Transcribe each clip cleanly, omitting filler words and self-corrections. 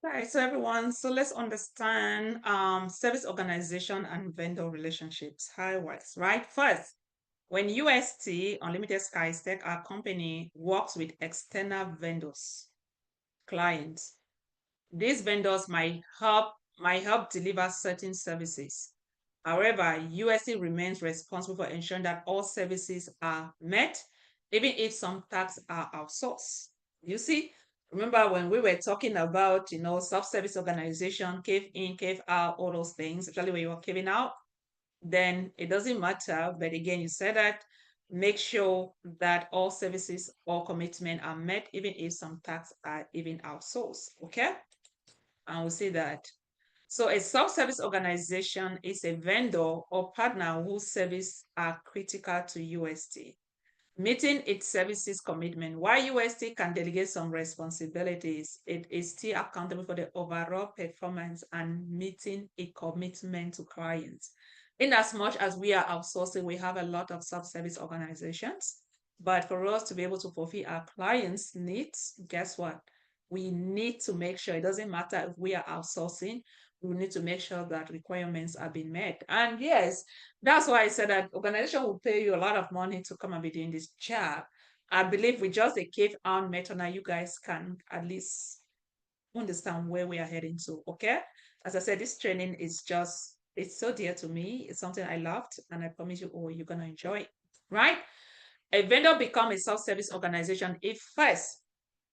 Right, so everyone, so let's understand service organization and vendor relationships, how it works, right? First, when UST, Unlimited Skies Tech, our company works with external vendors, clients, these vendors might help deliver certain services. However, UST remains responsible for ensuring that all services are met, even if some tasks are outsourced. You see, remember when we were talking about, self-service organization, cave in, cave out, all those things, especially when you are caving out, then it doesn't matter. But again, you said that make sure that all services, all commitment are met, even if some tasks are even outsourced. Okay? And we'll see that. So a self-service organization is a vendor or partner whose services are critical to UST, meeting its services commitment. While UST can delegate some responsibilities, it is still accountable for the overall performance and meeting a commitment to clients. In as much as we are outsourcing, we have a lot of self-service organizations. But for us to be able to fulfill our clients' needs, guess what? We need to make sure it doesn't matter if we are outsourcing, we need to make sure that requirements are being met. And yes, that's why I said that organization will pay you a lot of money to come and be doing this job. I believe with just a cave on method now, you guys can at least understand where we are heading to. Okay. As I said, this training is just, it's so dear to me. It's something I loved, and I promise you, oh, you're gonna enjoy it. Right? A vendor become a self-service organization if first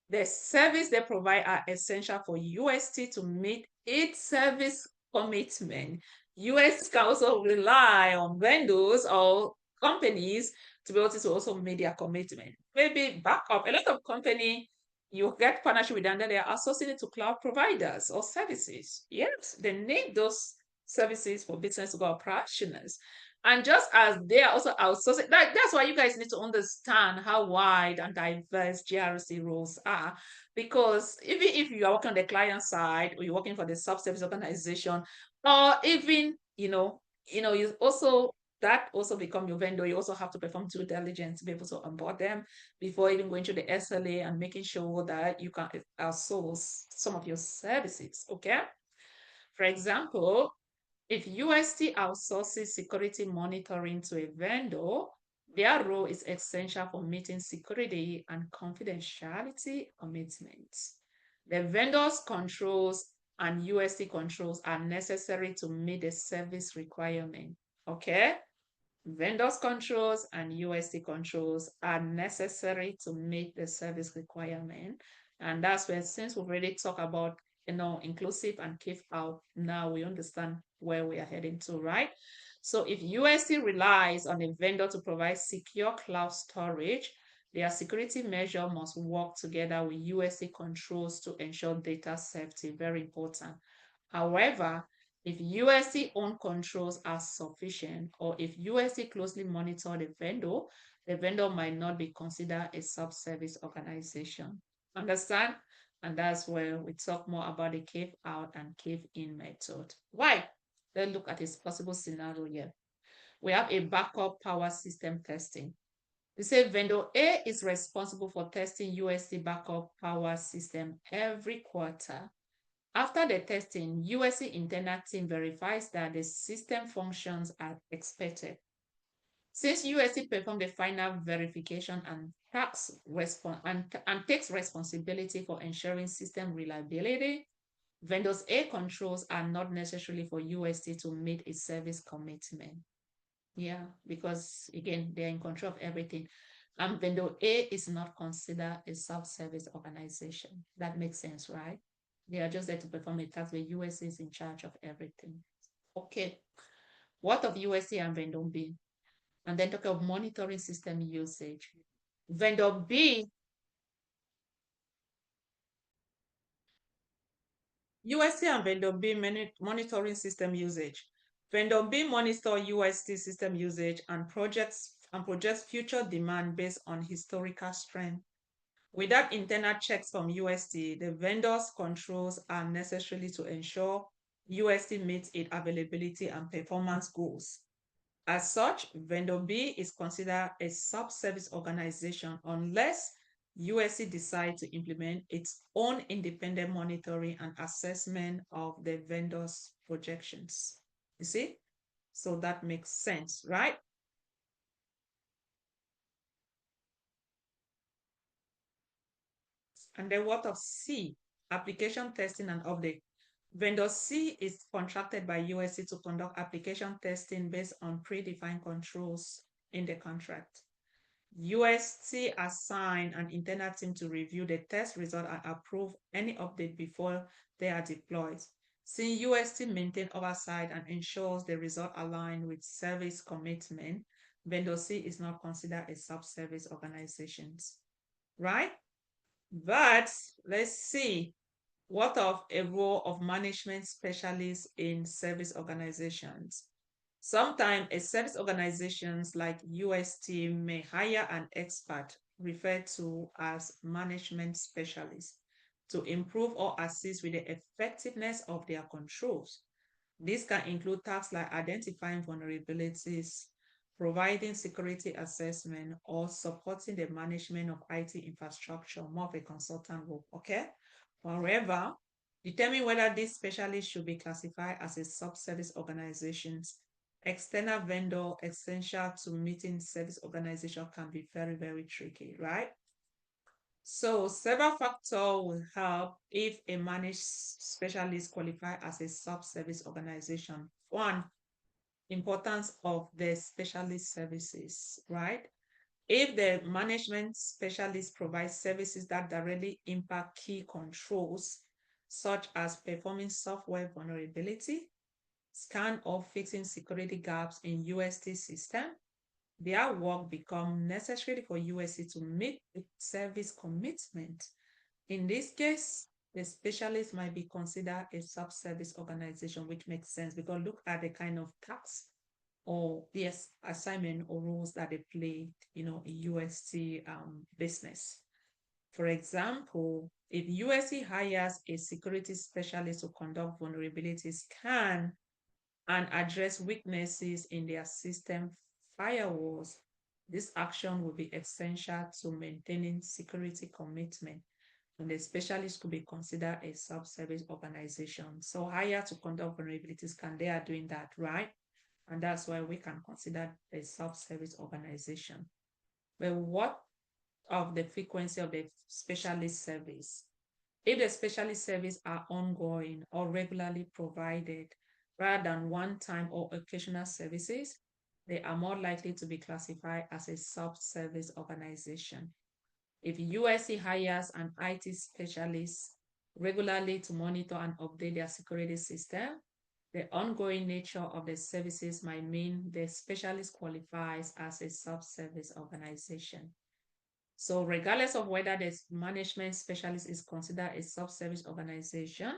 the service they provide are essential for UST to meet its service commitment. UST can also rely on vendors or companies to be able to also meet their commitment. Maybe backup. A lot of company you get partnership with them, then they are associated to cloud providers or services. Yes, they need those services for business to go operational. And just as they are also outsourcing, that's why you guys need to understand how wide and diverse GRC roles are. Because even if you are working on the client side or you're working for the sub-service organization, or even, you also that also become your vendor. You also have to perform due diligence to be able to onboard them before even going to the SLA and making sure that you can outsource some of your services. Okay. For example, if UST outsources security monitoring to a vendor, their role is essential for meeting security and confidentiality commitments. The vendor's controls and UST controls are necessary to meet the service requirement. Okay? Vendors controls and UST controls are necessary to meet the service requirement. And that's where, since we've already talked about, inclusive and keep out, now we understand where we are heading to, right? So if UST relies on a vendor to provide secure cloud storage, their security measure must work together with UST controls to ensure data safety. Very important. However, if USC own controls are sufficient, or if USC closely monitor the vendor might not be considered a sub-service organization. Understand? And that's where we talk more about the cave out and cave in method. Why? Let's look at a possible scenario here. We have a backup power system testing. We say vendor A is responsible for testing USC backup power system every quarter. After the testing, USC internal team verifies that the system functions as expected. Since USC performed the final verification and takes responsibility for ensuring system reliability, vendors A controls are not necessarily for USC to meet its service commitment. Yeah, because again, they're in control of everything. And vendor A is not considered a self-service organization. That makes sense, right? They are just there to perform a task where USC is in charge of everything. Okay. What of USC and vendor B? And then talk of monitoring system usage. Vendor B, USC and vendor B monitoring system usage. Vendor B monitor UST system usage and projects future demand based on historical strength. Without internal checks from UST, the vendor's controls are necessary to ensure UST meets its availability and performance goals. As such, vendor B is considered a sub-service organization unless USC decides to implement its own independent monitoring and assessment of the vendor's projections. You see? So that makes sense, right? And then what of C? Application testing and update. Vendor C is contracted by USC to conduct application testing based on predefined controls in the contract. USC assigned an internal team to review the test result and approve any update before they are deployed. Since USC maintains oversight and ensures the result align with service commitment, vendor C is not considered a sub-service organization, right? But let's see, what of a role of management specialists in service organizations? Sometimes a service organizations like UST may hire an expert referred to as management specialist to improve or assist with the effectiveness of their controls. This can include tasks like identifying vulnerabilities, providing security assessment, or supporting the management of IT infrastructure, more of a consultant role, okay? However, determine whether this specialist should be classified as a sub-service organization. External vendor essential to meeting service organization can be very, very tricky, right? So several factors will help if a managed specialist qualify as a sub-service organization. One, importance of the specialist services, right? If the management specialist provides services that directly impact key controls, such as performing software vulnerability, scan or fixing security gaps in UST system, their work become necessary for USC to meet the service commitment. In this case, the specialist might be considered a sub-service organization, which makes sense because look at the kind of tasks or yes, assignment or roles that they play, in USC business. For example, if USC hires a security specialist to conduct vulnerability scan and address weaknesses in their system firewalls, this action will be essential to maintaining security commitment. And the specialist could be considered a sub-service organization. So hire to conduct vulnerability scan, they are doing that, right? And that's why we can consider a sub-service organization. But what of the frequency of the specialist service? If the specialist service are ongoing or regularly provided rather than one-time or occasional services, they are more likely to be classified as a sub-service organization. If USC hires an IT specialist regularly to monitor and update their security system, the ongoing nature of the services might mean the specialist qualifies as a sub-service organization. So regardless of whether the management specialist is considered a sub-service organization,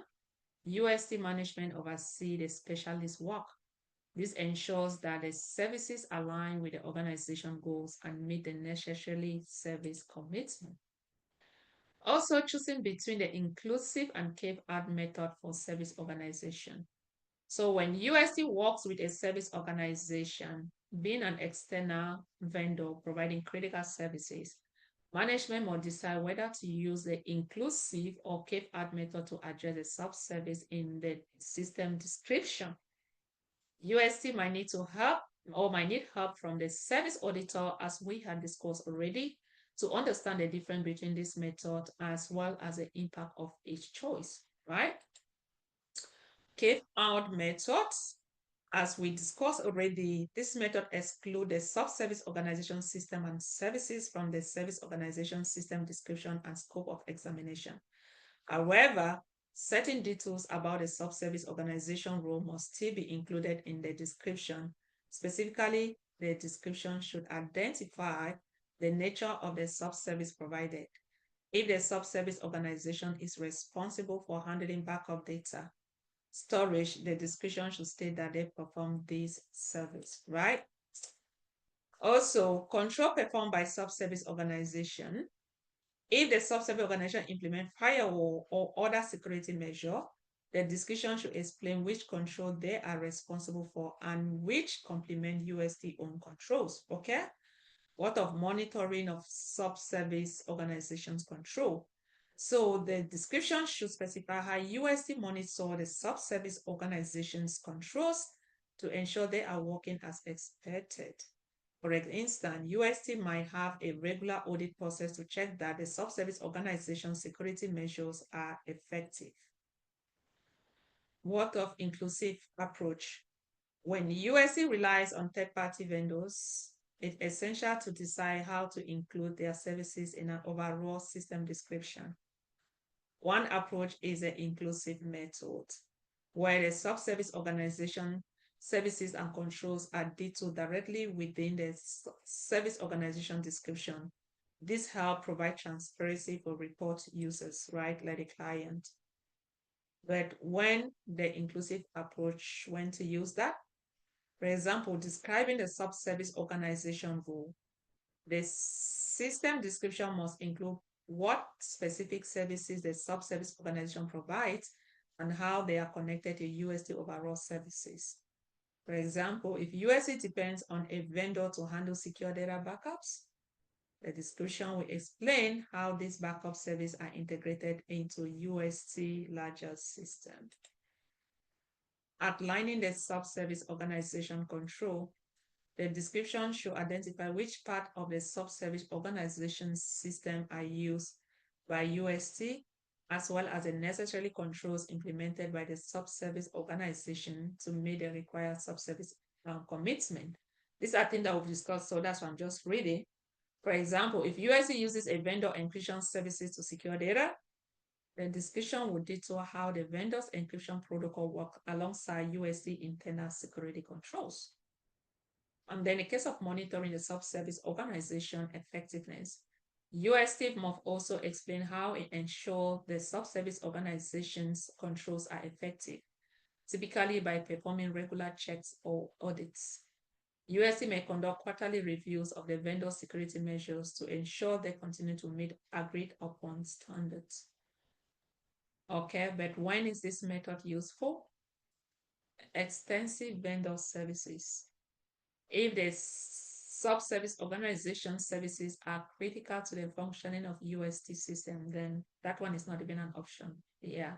UST management oversees the specialist work. This ensures that the services align with the organization goals and meet the necessary service commitment. Also, choosing between the inclusive and Carve-Out method for service organization. So when USC works with a service organization, being an external vendor providing critical services, management must decide whether to use the inclusive or Carve-Out method to address the sub-service in the system description. USC might need to help or might need help from the service auditor, as we had discussed already, to understand the difference between this method as well as the impact of each choice, right? Carve-Out methods, as we discussed already, this method excludes the sub-service organization system and services from the service organization system description and scope of examination. However, certain details about the sub-service organization role must still be included in the description. Specifically, the description should identify the nature of the sub-service provided. If the sub-service organization is responsible for handling backup data, storage, the description should state that they perform this service, right? Also, control performed by sub-service organization. If the sub-service organization implement firewall or other security measure, the description should explain which control they are responsible for and which complement USD own controls, okay? What of monitoring of subservice organizations control? So the description should specify how UST monitor the subservice organizations controls to ensure they are working as expected. For instance, UST might have a regular audit process to check that the subservice organization security measures are effective. What of inclusive approach? When UST relies on third-party vendors, it's essential to decide how to include their services in an overall system description. One approach is an inclusive method, where the subservice organization services and controls are detailed directly within the service organization description. This helps provide transparency for report users, right, like the client. But when the inclusive approach, when to use that? For example, describing the subservice organization role. The system description must include what specific services the subservice organization provides and how they are connected to UST overall services. For example, if UST depends on a vendor to handle secure data backups, the description will explain how these backup services are integrated into UST larger system. Outlining the subservice organization control, the description should identify which part of the subservice organization system are used by UST, as well as the necessary controls implemented by the subservice organization to meet the required subservice commitment. These are things that we've discussed, so that's what I'm just reading. For example, if UST uses a vendor encryption services to secure data, the description will detail how the vendor's encryption protocol works alongside UST internal security controls. And then in the case of monitoring the subservice organization effectiveness, UST must also explain how it ensures the subservice organization's controls are effective, typically by performing regular checks or audits. UST may conduct quarterly reviews of the vendor security measures to ensure they continue to meet agreed upon standards. Okay, but when is this method useful? Extensive vendor services. If the subservice organization services are critical to the functioning of UST system, then that one is not even an option. Yeah.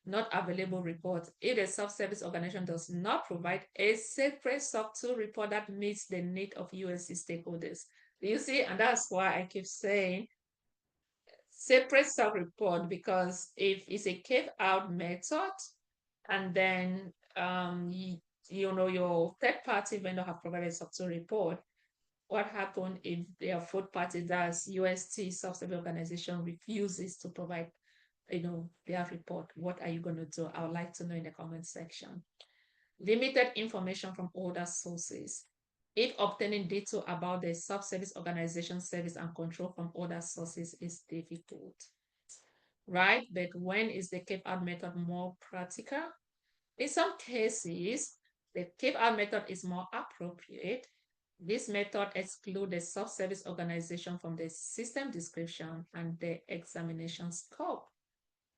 Not available report. If the subservice organization does not provide a separate SOC 2 report that meets the need of UST stakeholders. You see, and that's why I keep saying separate SOC report, because if it's a Carve-Out method, and then your third party vendor have provided SOC 2 report, what happened if their fourth party, that's UST subservice organization, refuses to provide their report? What are you going to do? I would like to know in the comment section. Limited information from other sources. If obtaining data about the subservice organization service and control from other sources is difficult, right? But when is the Carve-Out method more practical? In some cases, the Carve-Out method is more appropriate. This method excludes the subservice organization from the system description and the examination scope.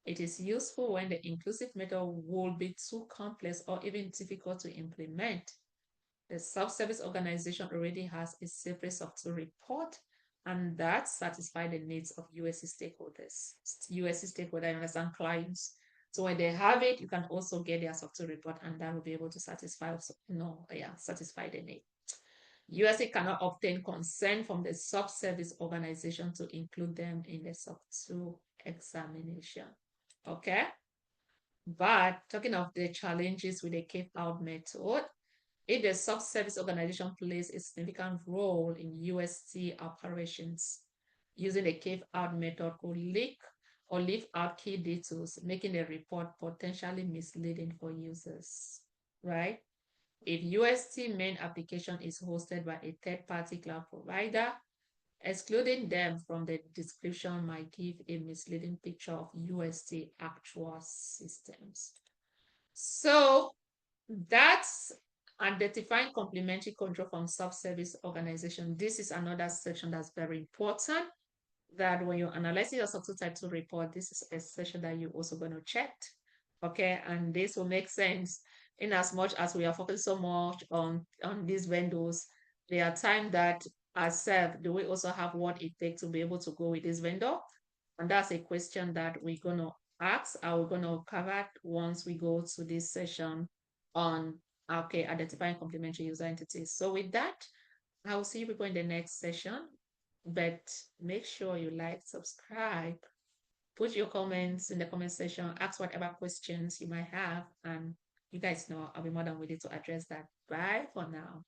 It is useful when the inclusive method will be too complex or even difficult to implement. The subservice organization already has a separate SOC 2 report, and that satisfies the needs of USC stakeholders. USC stakeholders understand clients. So when they have it, you can also get their SOC 2 report, and that will be able to satisfy the need. USC cannot obtain consent from the subservice organization to include them in the SOC 2 examination. Okay? But talking of the challenges with the Carve-Out method, if the subservice organization plays a significant role in UST operations, using the Carve-Out method could leak or leave out key details, making the report potentially misleading for users, right? If UST main application is hosted by a third-party cloud provider, excluding them from the description might give a misleading picture of UST actual systems. So that's identifying complementary control from subservice organization. This is another section that's very important, that when you're analyzing your SOC 2 Type 2 report, this is a section that you're also going to check. Okay, and this will make sense in as much as we are focused so much on these vendors. There are times that ourselves, do we also have what it takes to be able to go with this vendor? And that's a question that we're going to ask, and we're going to cover once we go to this session on, okay, identifying complementary user entities. So with that, I will see you people in the next session, but make sure you like, subscribe, put your comments in the comment section, ask whatever questions you might have, and you guys know I'll be more than ready to address that. Bye for now.